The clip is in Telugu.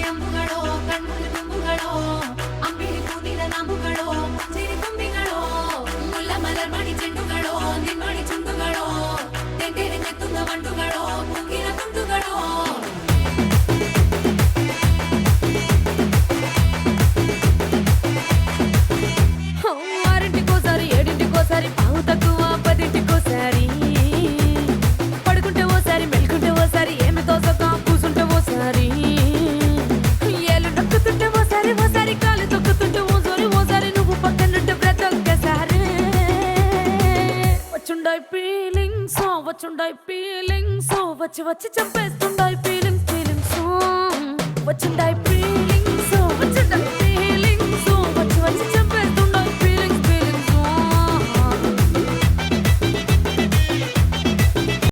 ಅಂಬುಗಳೋ ಕಣ್ಮುಂದೆ ತುಂಬುಗಳೋ ಅಂಬಿಳಿ ಕೂದಿದ ನಾಮುಗಳೋ ಸಿರಿ ತುಂಬಿಗಳೋ ಮುಲ್ಲ ಮಲರ್ ಮಣಿ ಚೆಂಡುಗಳೋ ನಿನ್ಮಣಿ ಚುಂಡುಗಳೋ ತೆಂಗೆರೆಂದೆತ್ತುന്ന ಮಂಡುಗಳೋ ಮುಂಗಿನ ತುಂಡುಗಳೋ ఆరింటికోసారి ఏడింటికోసారి పావు తక్కువ పదింటికోసారి పడుకుంటే ఓసారి మెలుకుంటే ఓసారి ఏమి తోసక కూసుంటే ఓసారి ఏళ్ళు నొక్కుతుంటే ఓసారి ఓసారి కాలు తొక్కుతుంటే ఓసారి నువ్వు పక్కనుంటే ప్రతి ఒక్కసారి వచ్చుండాయి ఫీలింగ్స్ వచ్చి వచ్చి చంపేస్తుండాయి ఫీలింగ్స్ వచ్చుండాయి ఫీలింగ్స్ వచ్చుండాయి